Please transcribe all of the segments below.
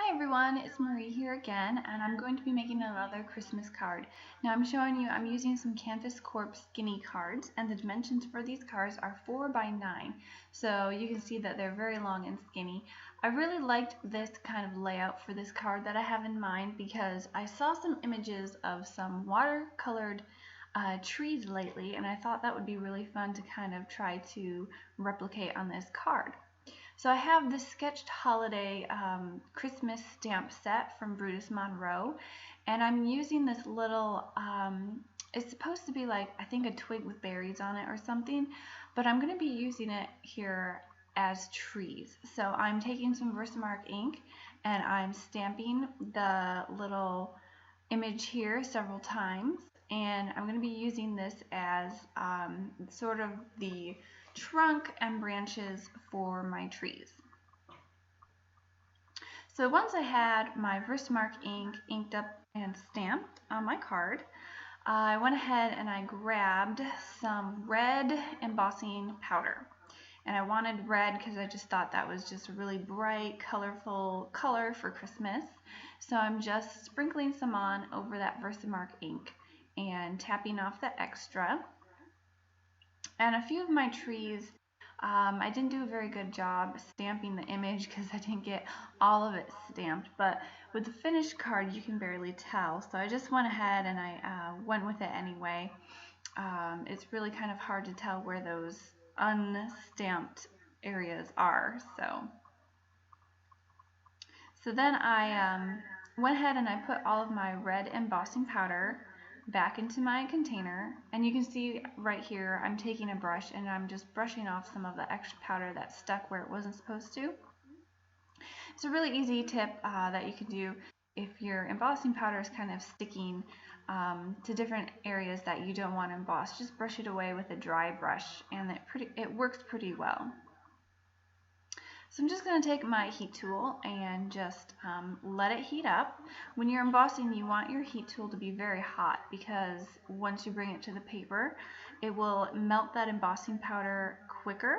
Hi everyone, it's Marie here again, and I'm going to be making another Christmas card. Now I'm using some Canvas Corp skinny cards, and the dimensions for these cards are 4 by 9. So you can see that they're very long and skinny. I really liked this kind of layout for this card that I have in mind because I saw some images of some watercolored trees lately, and I thought that would be really fun to kind of try to replicate on this card. So I have this sketched holiday Christmas stamp set from Brutus Monroe, and I'm using this little, it's supposed to be like, I think a twig with berries on it or something, but I'm going to be using it here as trees. So I'm taking some Versamark ink and I'm stamping the little image here several times, and I'm going to be using this as sort of the trunk and branches for my trees. So once I had my Versamark ink inked up and stamped on my card, I went ahead and I grabbed some red embossing powder. And I wanted red because I just thought that was just a really bright, colorful color for Christmas. So I'm just sprinkling some on over that Versamark ink and tapping off the extra. And a few of my trees, I didn't do a very good job stamping the image because I didn't get all of it stamped, but with the finished card you can barely tell, so I just went ahead and I went with it anyway. It's really kind of hard to tell where those unstamped areas are, so then I went ahead and I put all of my red embossing powder back into my container, and you can see right here I'm taking a brush and I'm just brushing off some of the extra powder that stuck where it wasn't supposed to. It's a really easy tip that you can do if your embossing powder is kind of sticking to different areas that you don't want to emboss. Just brush it away with a dry brush, and it works pretty well. So I'm just going to take my heat tool and just let it heat up. When you're embossing, you want your heat tool to be very hot because once you bring it to the paper, it will melt that embossing powder quicker,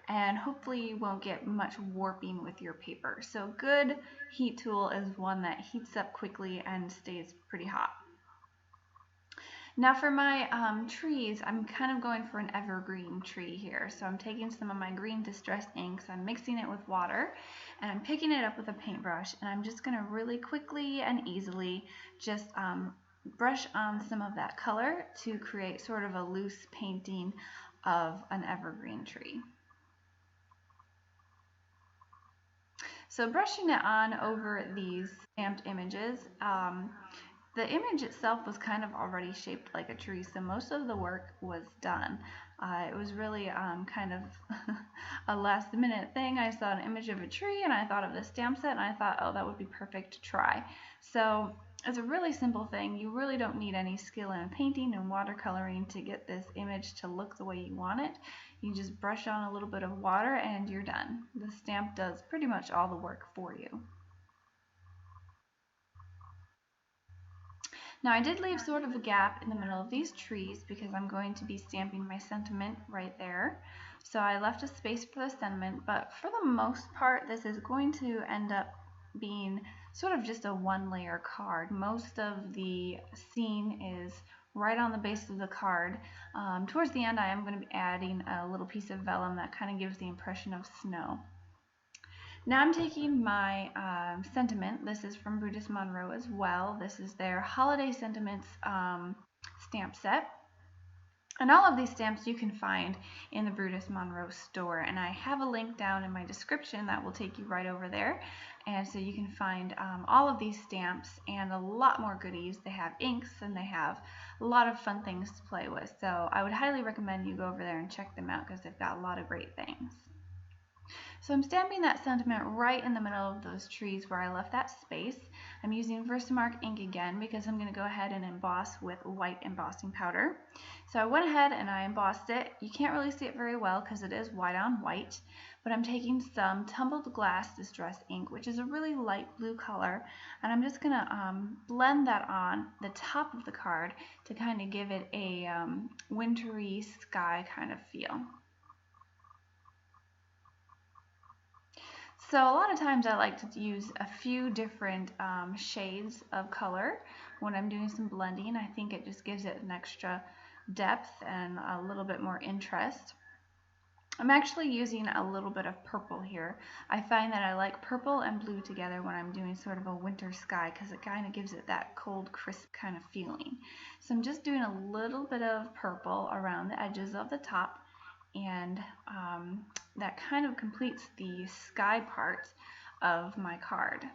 and hopefully you won't get much warping with your paper. So good heat tool is one that heats up quickly and stays pretty hot. Now for my trees, I'm kind of going for an evergreen tree here. So I'm taking some of my green distress inks, I'm mixing it with water, and I'm picking it up with a paintbrush, and I'm just going to really quickly and easily just brush on some of that color to create sort of a loose painting of an evergreen tree. So brushing it on over these stamped images, the image itself was kind of already shaped like a tree, so most of the work was done. It was really kind of a last minute thing. I saw an image of a tree and I thought of the stamp set and I thought, oh, that would be perfect to try. So it's a really simple thing. You really don't need any skill in painting and watercoloring to get this image to look the way you want it. You just brush on a little bit of water and you're done. The stamp does pretty much all the work for you. Now I did leave sort of a gap in the middle of these trees because I'm going to be stamping my sentiment right there. So I left a space for the sentiment, but for the most part this is going to end up being sort of just a one-layer card. Most of the scene is right on the base of the card. Towards the end I am going to be adding a little piece of vellum that kind of gives the impression of snow. Now I'm taking my sentiment. This is from Brutus Monroe as well. This is their Holiday Sentiments stamp set. And all of these stamps you can find in the Brutus Monroe store. And I have a link down in my description that will take you right over there. And so you can find all of these stamps and a lot more goodies. They have inks and they have a lot of fun things to play with. So I would highly recommend you go over there and check them out because they've got a lot of great things. So I'm stamping that sentiment right in the middle of those trees where I left that space. I'm using Versamark ink again because I'm going to go ahead and emboss with white embossing powder. So I went ahead and I embossed it. You can't really see it very well because it is white on white, but I'm taking some tumbled glass distress ink, which is a really light blue color, and I'm just going to blend that on the top of the card to kind of give it a wintry sky kind of feel. So a lot of times I like to use a few different shades of color when I'm doing some blending. I think it just gives it an extra depth and a little bit more interest. I'm actually using a little bit of purple here. I find that I like purple and blue together when I'm doing sort of a winter sky because it kind of gives it that cold, crisp kind of feeling. So I'm just doing a little bit of purple around the edges of the top, and that kind of completes the sky part of my card.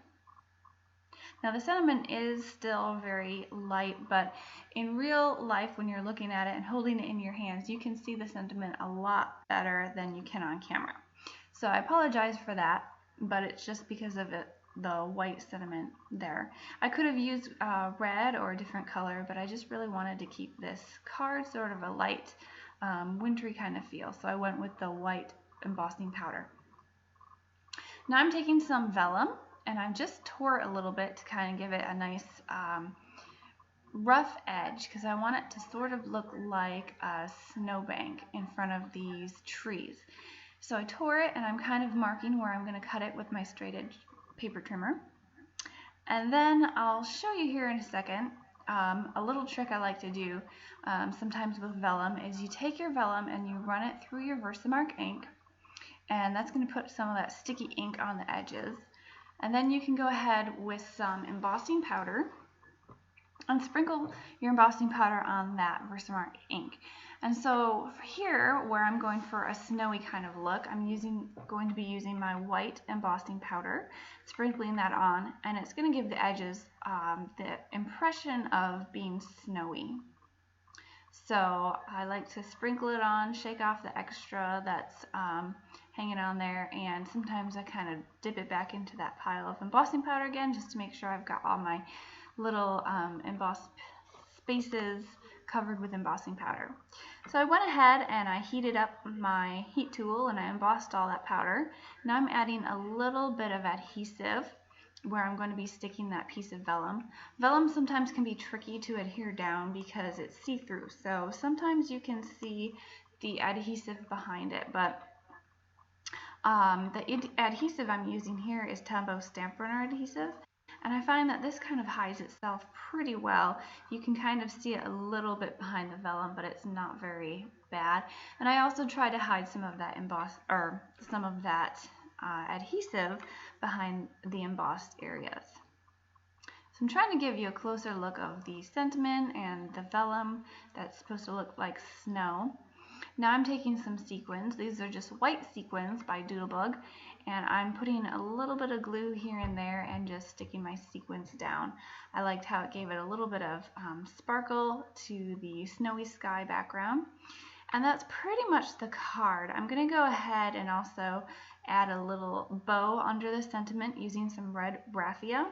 Now the sentiment is still very light, but in real life when you're looking at it and holding it in your hands, you can see the sentiment a lot better than you can on camera. So I apologize for that, but it's just because of the white sentiment there. I could have used red or a different color, but I just really wanted to keep this card sort of a light, wintry kind of feel, so I went with the white embossing powder. Now I'm taking some vellum, and I just tore it a little bit to kind of give it a nice rough edge, because I want it to sort of look like a snowbank in front of these trees. So I tore it, and I'm kind of marking where I'm going to cut it with my straight edge paper trimmer. And then I'll show you here in a second a little trick I like to do sometimes with vellum is you take your vellum and you run it through your Versamark ink, and that's going to put some of that sticky ink on the edges. And then you can go ahead with some embossing powder and sprinkle your embossing powder on that Versamark ink. And so here, where I'm going for a snowy kind of look, I'm going to be using my white embossing powder, sprinkling that on, and it's going to give the edges the impression of being snowy. So I like to sprinkle it on, shake off the extra that's hanging on there, and sometimes I kind of dip it back into that pile of embossing powder again just to make sure I've got all my little embossed spaces covered with embossing powder. So I went ahead and I heated up my heat tool and I embossed all that powder. Now I'm adding a little bit of adhesive where I'm going to be sticking that piece of vellum. Vellum sometimes can be tricky to adhere down because it's see-through, so sometimes you can see the adhesive behind it, but the adhesive I'm using here is Tombow stamp runner adhesive, and I find that this kind of hides itself pretty well. You can kind of see it a little bit behind the vellum, but it's not very bad. And I also try to hide some of that adhesive behind the embossed areas. So I'm trying to give you a closer look of the sentiment and the vellum that's supposed to look like snow. Now I'm taking some sequins. These are just white sequins by Doodlebug, and I'm putting a little bit of glue here and there and just sticking my sequins down. I liked how it gave it a little bit of sparkle to the snowy sky background. And that's pretty much the card. I'm going to go ahead and also add a little bow under the sentiment using some red raffia.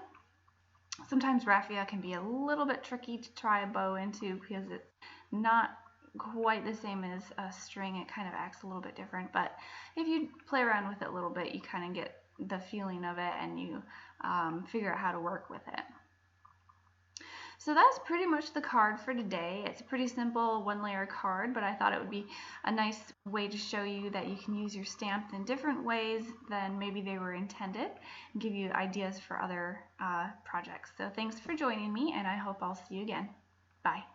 Sometimes raffia can be a little bit tricky to try a bow into because it's not quite the same as a string. It kind of acts a little bit different, but if you play around with it a little bit, you kind of get the feeling of it and you figure out how to work with it. So that's pretty much the card for today. It's a pretty simple one-layer card, but I thought it would be a nice way to show you that you can use your stamps in different ways than maybe they were intended and give you ideas for other projects. So thanks for joining me, and I hope I'll see you again. Bye.